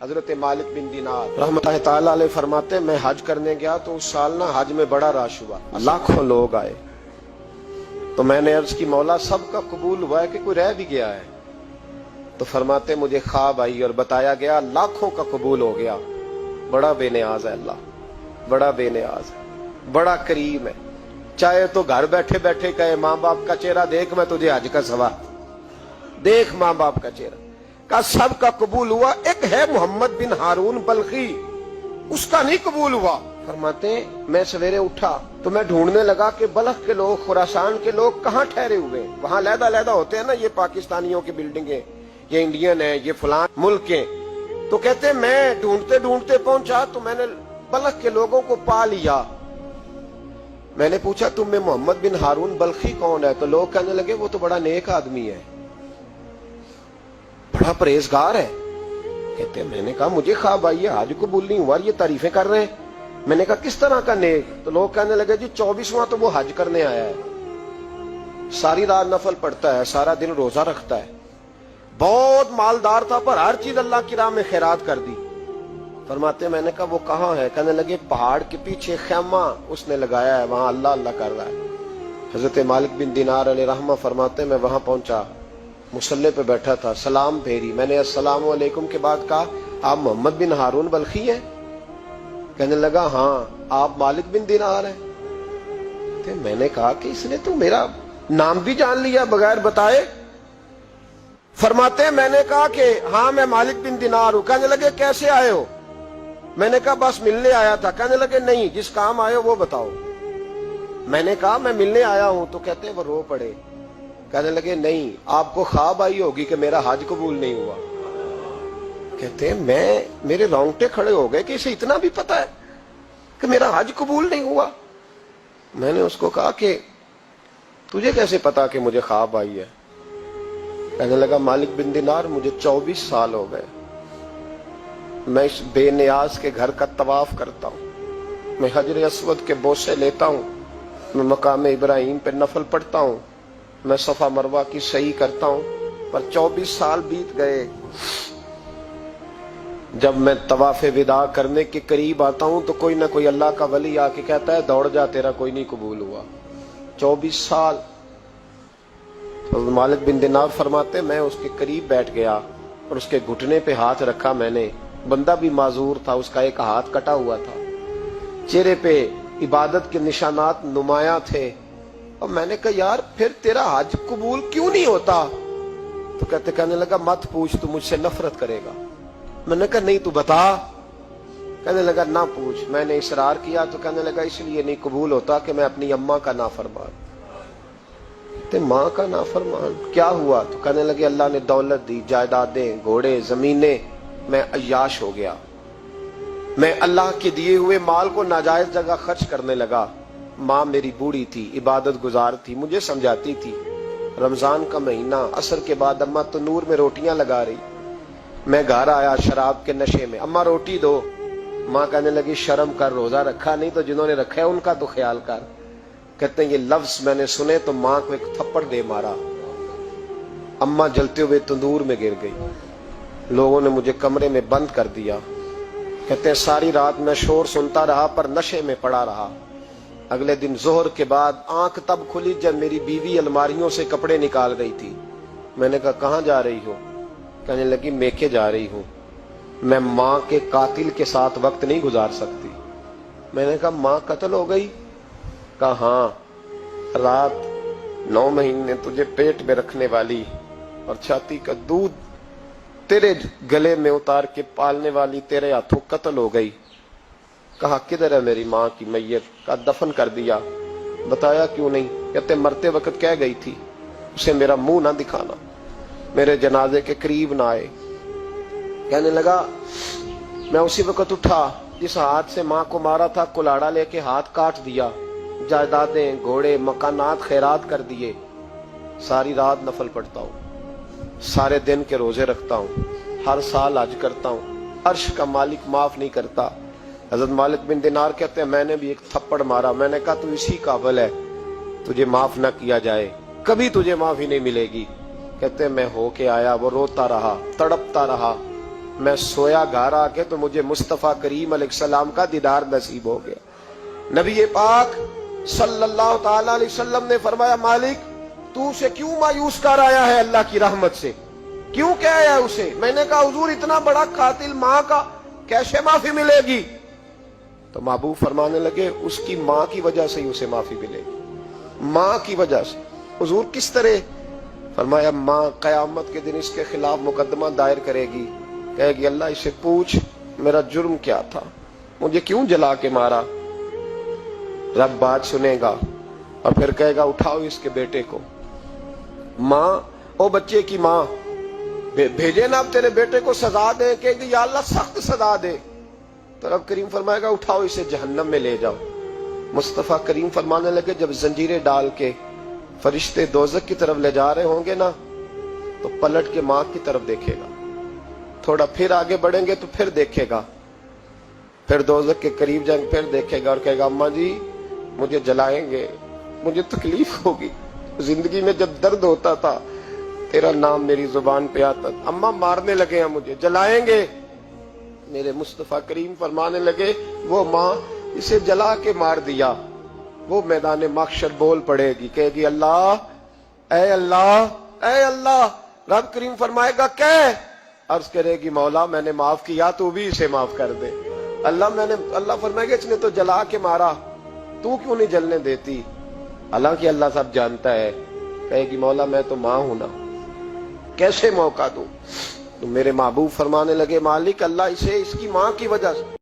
حضرت مالک بن دینار رحمۃ اللہ تعالی علیہ فرماتے میں حج کرنے گیا تو اس سال نا حج میں بڑا رش ہوا، لاکھوں لوگ آئے، تو میں نے عرض کی مولا سب کا قبول ہوا ہے کہ کوئی رہ بھی گیا ہے؟ تو فرماتے مجھے خواب آئی اور بتایا گیا لاکھوں کا قبول ہو گیا۔ بڑا بے نیاز ہے اللہ، بڑا بے نیاز ہے، بڑا کریم ہے۔ چاہے تو گھر بیٹھے بیٹھے کہے ماں باپ کا چہرہ دیکھ میں تجھے حج کا ثواب دیکھ، ماں باپ کا چہرہ کا سب کا قبول ہوا، ایک ہے محمد بن ہارون بلخی، اس کا نہیں قبول ہوا۔ فرماتے ہیں میں سویرے اٹھا تو میں ڈھونڈنے لگا کہ بلخ کے لوگ، خراسان کے لوگ کہاں ٹھہرے ہوئے ہیں، وہاں علیحدہ علیحدہ ہوتے ہیں نا، یہ پاکستانیوں کی بلڈنگیں، یہ انڈین ہیں، یہ فلان ملک ہیں۔ تو کہتے ہیں میں ڈھونڈتے ڈھونڈتے پہنچا تو میں نے بلخ کے لوگوں کو پا لیا۔ میں نے پوچھا تم میں محمد بن ہارون بلخی کون ہے؟ تو لوگ کہنے لگے وہ تو بڑا نیک آدمی ہے، بڑا پرہیزگار ہے۔ کہتے ہیں میں نے کہا مجھے خواب آئی ہے، حج قبول نہیں ہوا، یہ تعریفیں کر رہے ہیں۔ میں نے کہا کس طرح کا نیک؟ تو لوگ کہنے لگے جی 24واں تو وہ حج کرنے آیا ہے، ساری رات نفل پڑھتا ہے، سارا دن روزہ رکھتا ہے، بہت مالدار تھا پر ہر چیز اللہ کی راہ میں خیرات کر دی۔ فرماتے میں نے کہا وہ کہاں ہے؟ کہنے لگے پہاڑ کے پیچھے خیمہ اس نے لگایا ہے، وہاں اللہ اللہ کر رہا ہے۔ حضرت مالک بن دینار علیہ رحمہ فرماتے میں وہاں پہنچا، مصلی پہ بیٹھا تھا، سلام پھیری، میں نے السلام علیکم کے بعد کہا آپ محمد بن ہارون بلخی ہیں؟ کہنے لگا ہاں۔ آپ مالک بن دینار ہیں؟ میں نے کہا کہ اس نے تو میرا نام بھی جان لیا بغیر بتائے۔ فرماتے میں نے کہا کہ ہاں میں مالک بن دینار ہوں۔ کہنے لگے کیسے آئے ہو؟ میں نے کہا بس ملنے آیا تھا۔ کہنے لگے نہیں، جس کام آئے ہو وہ بتاؤ۔ میں نے کہا میں ملنے آیا ہوں۔ تو کہتے ہیں وہ رو پڑے، کہنے لگے نہیں آپ کو خواب آئی ہوگی کہ میرا حج قبول نہیں ہوا۔ کہتے ہیں میرے رونگٹے کھڑے ہو گئے کہ اسے اتنا بھی پتا ہے کہ میرا حج قبول نہیں ہوا۔ میں نے اس کو کہا کہ تجھے کیسے پتا کہ مجھے خواب آئی ہے؟ کہنے لگا مالک بن دینار مجھے 24 سال ہو گئے، میں اس بے نیاز کے گھر کا طواف کرتا ہوں، میں حجر اسود کے بوسے لیتا ہوں، میں مقام ابراہیم پہ نفل پڑھتا ہوں، میں صفا مروہ کی سعی کرتا ہوں، پر 24 سال بیت گئے۔ جب میں طواف وداع کرنے کے قریب آتا ہوں تو کوئی نہ کوئی اللہ کا ولی آ کے کہتا ہے دوڑ جا تیرا کوئی نہیں قبول ہوا۔ 24 سال۔ مالک بن دینار فرماتے میں اس کے قریب بیٹھ گیا اور اس کے گھٹنے پہ ہاتھ رکھا، میں نے، بندہ بھی معذور تھا، اس کا ایک ہاتھ کٹا ہوا تھا، چہرے پہ عبادت کے نشانات نمایاں تھے، اور میں نے کہا یار پھر تیرا حج قبول کیوں نہیں ہوتا؟ تو کہنے لگا مت پوچھ، تو مجھ سے نفرت کرے گا۔ میں نے کہا نہیں تو بتا۔ کہنے لگا نہ پوچھ۔ میں نے اصرار کیا تو کہنے لگا اس لیے نہیں قبول ہوتا کہ میں اپنی اماں کا نافرمان۔ ماں کا نافرمان کیا ہوا؟ تو کہنے لگے اللہ نے دولت دی، جائیدادیں، گھوڑے، زمینیں، میں عیاش ہو گیا، میں اللہ کے دیے ہوئے مال کو ناجائز جگہ خرچ کرنے لگا۔ ماں میری بوڑھی تھی، عبادت گزار تھی، مجھے سمجھاتی تھی۔ رمضان کا مہینہ، عصر کے بعد اماں تنور میں روٹیاں لگا رہی، میں گھر آیا شراب کے نشے میں، اماں روٹی دو۔ ماں کہنے لگی شرم کر، روزہ رکھا نہیں تو جنہوں نے رکھا ہے ان کا تو خیال کر۔ کہتے ہیں یہ لفظ میں نے سنے تو ماں کو ایک تھپڑ دے مارا، اماں جلتے ہوئے تندور میں گر گئی، لوگوں نے مجھے کمرے میں بند کر دیا۔ کہتے ہیں ساری رات میں شور سنتا رہا پر نشے میں پڑا رہا۔ اگلے دن ظہر کے بعد آنکھ تب کھلی جب میری بیوی الماریوں سے کپڑے نکال رہی تھی۔ میں نے کہا کہاں جا رہی ہو؟ کہنے لگی میکے جا رہی ہوں، میں ماں کے قاتل کے ساتھ وقت نہیں گزار سکتی۔ میں نے کہا ماں قتل ہو گئی؟ کہا ہاں، رات 9 مہینے تجھے پیٹ میں رکھنے والی اور چھاتی کا دودھ تیرے گلے میں اتار کے پالنے والی تیرے ہاتھوں قتل ہو گئی۔ کہا کدھر ہے میری ماں کی میت؟ کہا دفن کر دیا۔ بتایا کیوں نہیں؟ کہتے مرتے وقت کہہ گئی تھی اسے میرا منہ نہ دکھانا، میرے جنازے کے قریب نہ آئے۔ کہنے لگا میں اسی وقت اٹھا جس ہاتھ سے ماں کو مارا تھا، کلاڑا لے کے ہاتھ کاٹ دیا، جائیدادیں، گھوڑے، مکانات خیرات کر دیے، ساری رات نفل پڑھتا ہوں، سارے دن کے روزے رکھتا ہوں، ہر سال حج کرتا ہوں، عرش کا مالک معاف نہیں کرتا۔ حضرت مالک بن دینار کہتے ہیں میں نے بھی ایک تھپڑ مارا، میں نے کہا تو اسی قابل ہے تجھے معاف نہ کیا جائے، کبھی تجھے معافی نہیں ملے گی۔ کہتے ہیں میں ہو کے آیا، وہ روتا رہا، تڑپتا رہا، میں سویا گھر آ کے تو مجھے مصطفیٰ کریم علیہ السلام کا دیدار نصیب ہو گیا۔ نبی پاک صلی اللہ تعالی علیہ وسلم نے فرمایا مالک تو اسے کیوں مایوس کر آیا ہے اللہ کی رحمت سے، کیوں کیا ہے اسے؟ میں نے کہا حضور اتنا بڑا قاتل ماں کا کیسے معافی ملے گی؟ تو محبوب فرمانے لگے اس کی ماں کی وجہ سے ہی اسے معافی ملے گی، ماں کی وجہ سے۔ حضور کس طرح؟ فرمایا ماں قیامت کے دن اس کے خلاف مقدمہ دائر کرے گی، کہے گی اللہ اسے پوچھ میرا جرم کیا تھا، مجھے کیوں جلا کے مارا؟ رب بات سنے گا اور پھر کہے گا اٹھاؤ اس کے بیٹے کو۔ ماں او بچے کی ماں بھیجے نا اب تیرے بیٹے کو سزا دے، کہے گی یا اللہ سخت سزا دے، تو رب کریم فرمائے گا اٹھاؤ اسے جہنم میں لے جاؤ۔ مصطفیٰ کریم فرمانے لگے جب زنجیریں ڈال کے فرشتے دوزخ کی طرف لے جا رہے ہوں گے نا تو پلٹ کے ماں کی طرف دیکھے گا، تھوڑا پھر آگے بڑھیں گے تو پھر دیکھے گا، پھر دوزخ کے قریب جائیں پھر دیکھے گا اور کہے گا اماں جی مجھے جلائیں گے، مجھے تکلیف ہوگی، زندگی میں جب درد ہوتا تھا تیرا نام میری زبان پہ آتا تھا، اماں مارنے لگے ہیں مجھے، جلائیں گے۔ میرے مصطفیٰ کریم فرمانے لگے وہ ماں اسے جلا کے مار دیا، وہ میدان محشر بول پڑے گی، کہے گی اللہ اے اللہ اے اللہ۔ رب کریم فرمائے گا کہ عرض کرے گی مولا میں نے معاف کیا تو بھی اسے معاف کر دے۔ اللہ فرمائے گا اس نے تو جلا کے مارا، تو کیوں نہیں جلنے دیتی؟ حالانکہ اللہ سب جانتا ہے، کہے گی مولا میں تو ماں ہوں نا، کیسے موقع دوں؟ تو میرے محبوب فرمانے لگے مالک اللہ اسے اس کی ماں کی وجہ سے